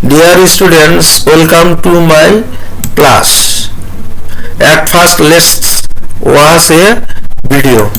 Dear students, welcome to my class. At first, let's watch a video.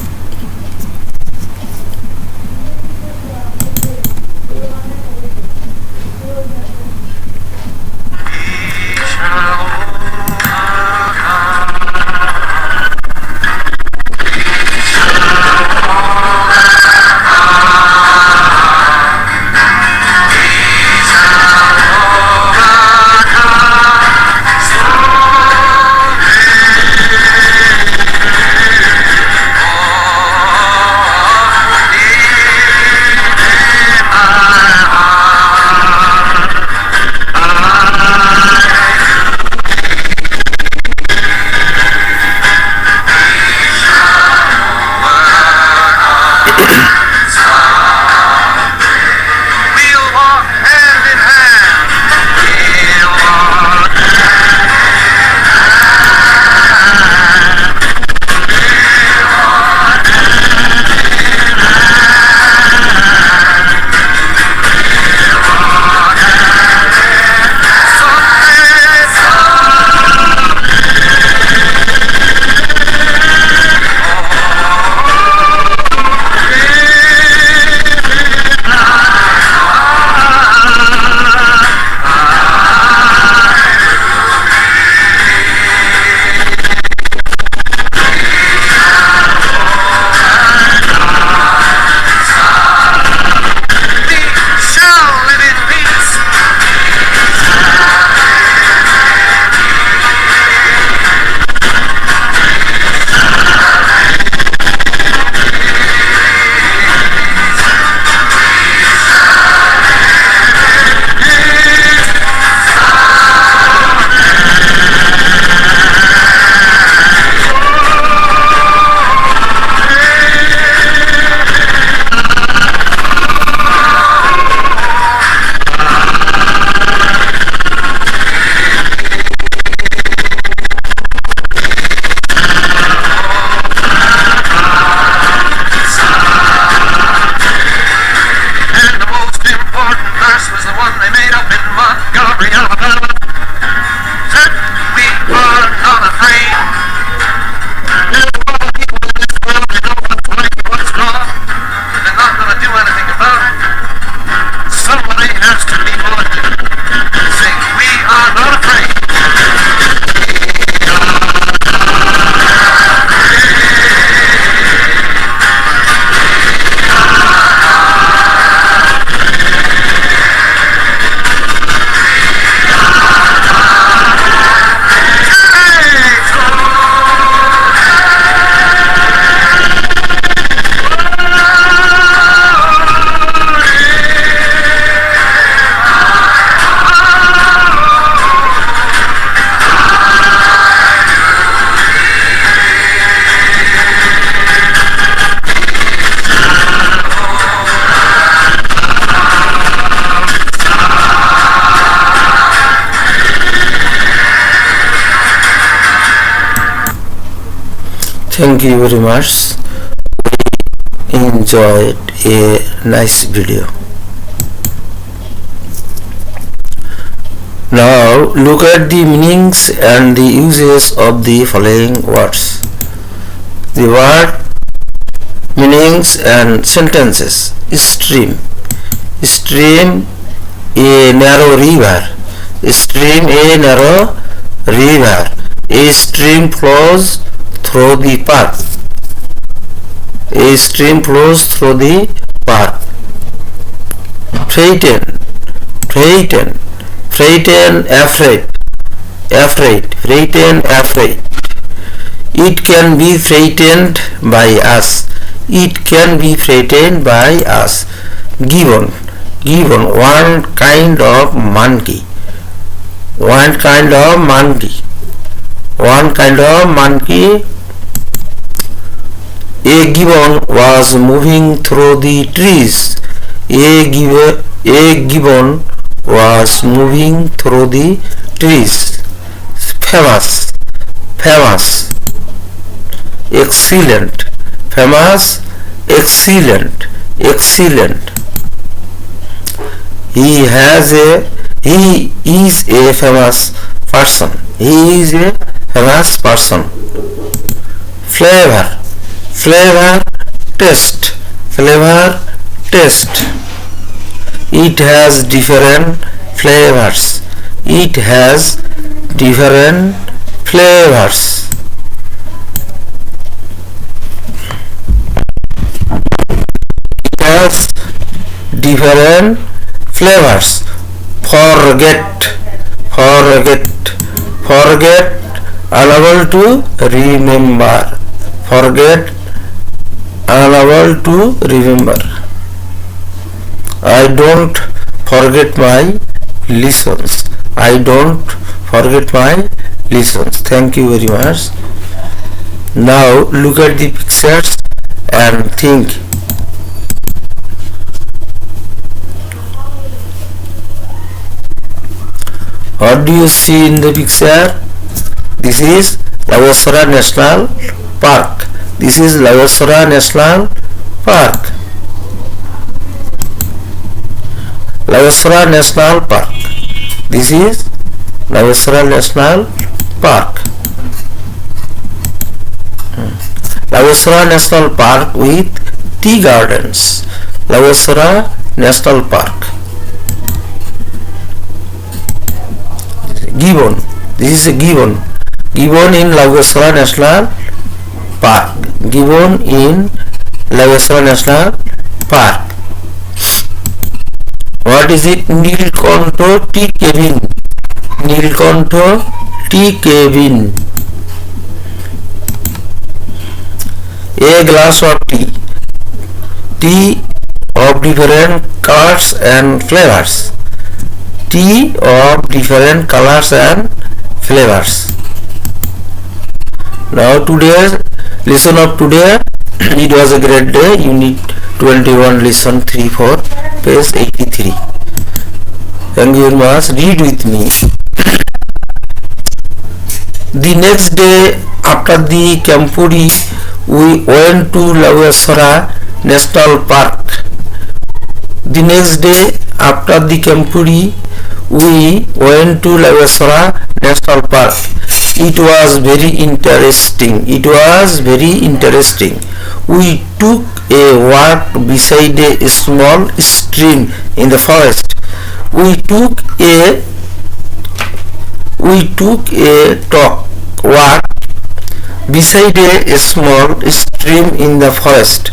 Thank you very much. We enjoyed a nice video. Now look at the meanings and the uses of the following words. The word meanings and sentences. Stream. Stream, a narrow river. Stream, a narrow river. A stream flows through the park. A stream flows through the park. Frighten, frighten, frighten, afraid, afraid, frighten, afraid. It can be frightened by us. It can be frightened by us. Gibbon, gibbon, one kind of monkey. One kind of monkey. One kind of monkey. A gibbon was moving through the trees. A gibbon was moving through the trees. Famous, famous, excellent, famous, excellent, excellent. He has a He is a famous person. He is a famous person. Flavor, flavor, taste, flavor, taste. It has different flavors. It has different flavors. It has different flavors. Forget, forget, forget, unable to remember. Forget, unable to remember. I don't forget my lessons. I don't forget my lessons. Thank you very much. Now look at the pictures and think. What do you see in the picture? This is Lavasara National Park. This is Lavasara National Park. Lavasara National Park. This is Lavasara National Park. Lavasara National Park with tea gardens. Lavasara National Park. Gibbon. This is a gibbon. Gibbon in Lavasara National Park. Gibbon in Lavasara National Park. What is it? Nilkanto tea cabin. Nilkanto tea cabin. A glass of tea. Tea of different colors and flavors. Tea of different colors and flavors. Now today's lesson of today, it was a great day. Unit 21, lesson 3-4, page 83. Thank you very much. Read with me. The next day after the Campuri, we went to Lavasara National Park. The next day after the Campuri, we went to Lavasara National Park. It was very interesting. It was very interesting. We took a walk beside a small stream in the forest. We took a walk beside a small stream in the forest.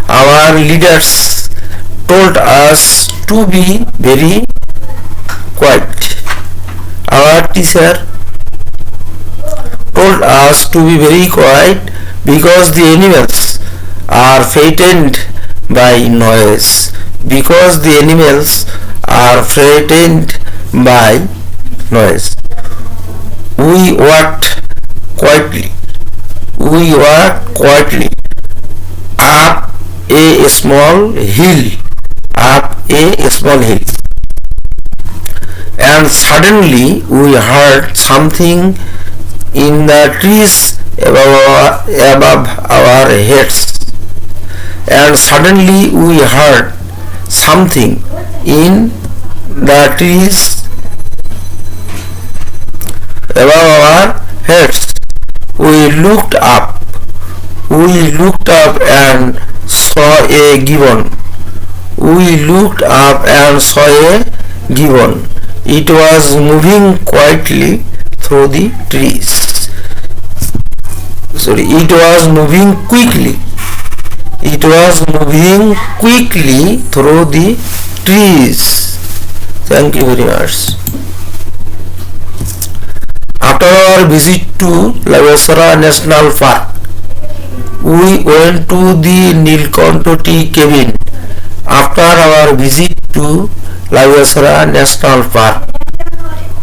Our leaders told us to be very quiet. Our teacher told us to be very quiet because the animals are frightened by noise. Because the animals are frightened by noise. We walked quietly. We walked quietly up a small hill. Up a small hill. And suddenly we heard something in the trees above our heads. And suddenly we heard something in the trees above our heads. We looked up. We looked up and saw a gibbon. We looked up and saw a gibbon. It was moving quietly through the trees. It was moving quickly. It was moving quickly through the trees. Thank you very much. After our visit to Lavasara National Park, we went to the Nilkanto tea cabin. After our visit to Lavasara National Park,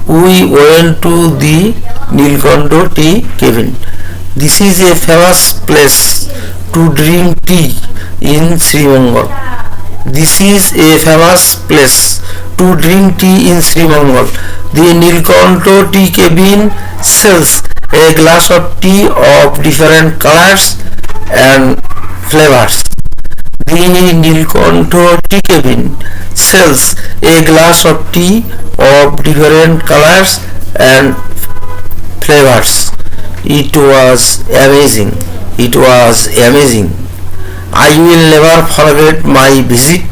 we went to the Nilkanto tea cabin. This is a famous place to drink tea in Sri Bengal. This is a famous place to drink tea in Sri Bengal. The Nilkanto tea cabin sells a glass of tea of different colors and flavors. The Nilkanto tea cabin sells a glass of tea of different colors and flavors. It was amazing. It was amazing. I will never forget my visit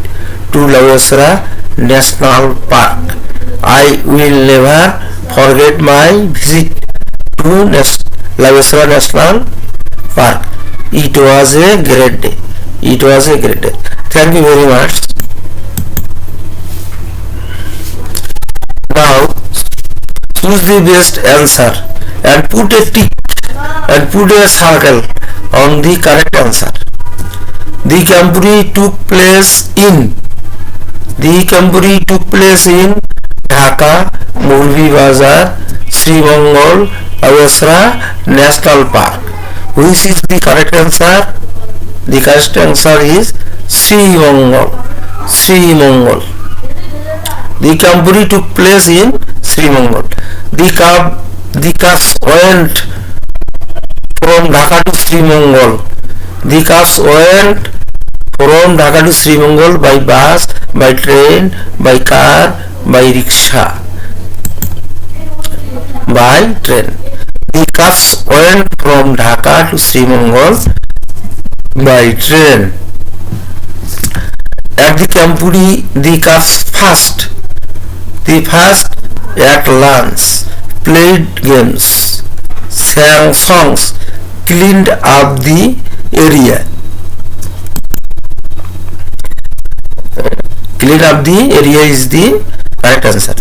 to Lavasra National Park. I will never forget my visit to Lavasra National Park. It was a great day. It was a great day. Thank you very much. Now choose the best answer and put a tick and put a circle on the correct answer. The Campuri took place in Dhaka, Moulvi Bazar, Sri Mongol, Lavasra National Park. Which is the correct answer? The correct answer is Sri Mongol. The Campuri took place in Sri Mongol. The cars went from Dhaka to Sri Mongol. The cars went from Dhaka to Sri Mongol by bus, by train, by car, by rickshaw. By train. The cars went from Dhaka to Sri Mongol by train. At the Campuri, the cars fast at lunch, played games, sang songs, cleaned up the area. Clean up the area is the correct answer.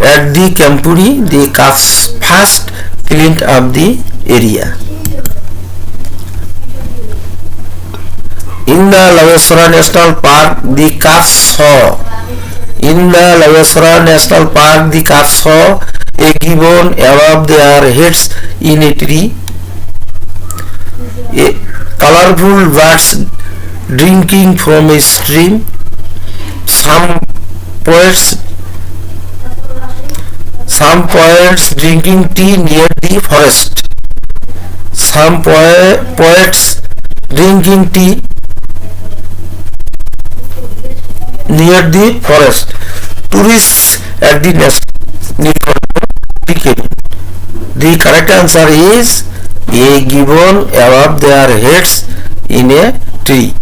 At the Campuri, the cars fast cleaned up the area. In the Lavasra National Park, the cars saw. In the Lavasra National Park, the cars saw a gibbon above their heads in a tree. A colorful birds drinking from a stream. Some poets drinking tea near the forest. Some poets drinking tea near the forest. Tourists at the Nilkanto tea cabin. The correct answer is a gibbon above their heads in a tree.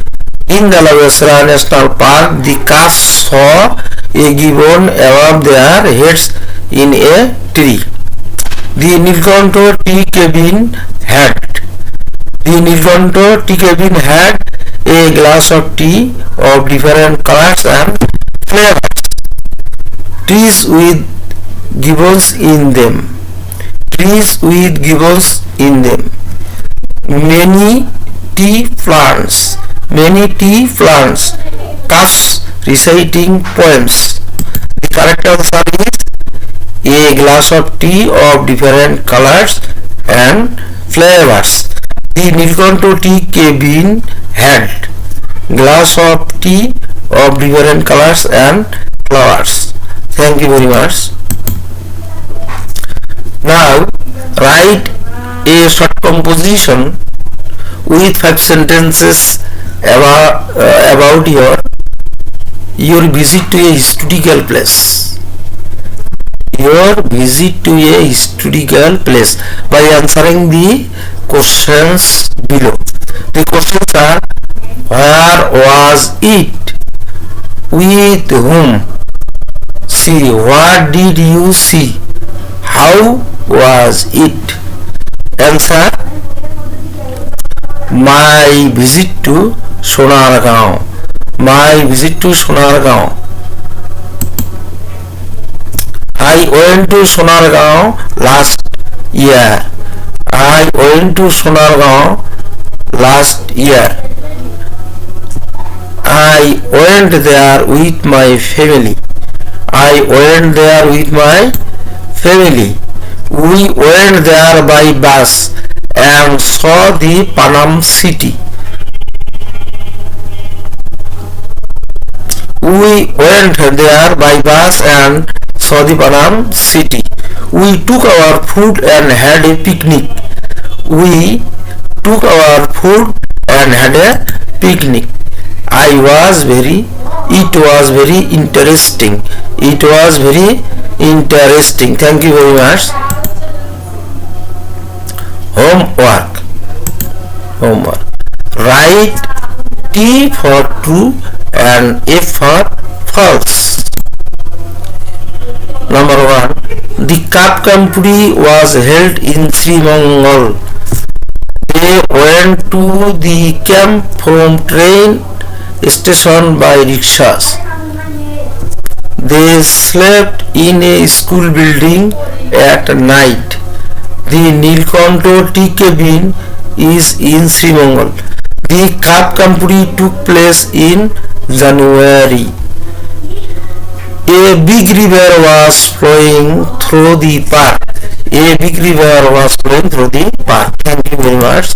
In the Lavasra National Park, the cars saw a gibbon above their heads in a tree. The Nilkanto tea cabin had a glass of tea of different colors and flavors. Trees with gibbons in them. Many tea plants. Cars reciting poems. The correct answer is a glass of tea of different colors and flavors. The Nilkanto tea cabin had glass of tea of different colors and flowers. Thank you very much. Now write a short composition with 5 sentences about your visit to a historical place. Your visit to a historical place by answering the questions below. The questions are: where was it? With whom? See, what did you see? How was it? Answer: my visit to Sonargaon. I went to Sonargaon last year. I went there with my family. We went there by bus and saw the Panam city. We went there by bus and saw the Panam city. We took our food and had a picnic. It was very interesting. It was very interesting. Thank you very much. Homework. Homework. Write T for true and F for false. Number 1. The cup company was held in Srimangal. They went to the camp from train station by rickshaws. They slept in a school building at night. The Nilkanto tea cabin is in Srimangal. The cup company took place in January. A big river was flowing through the park. A big river was flowing through the park. Thank you very much.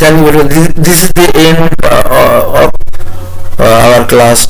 Thank you very much. This is the end of our class.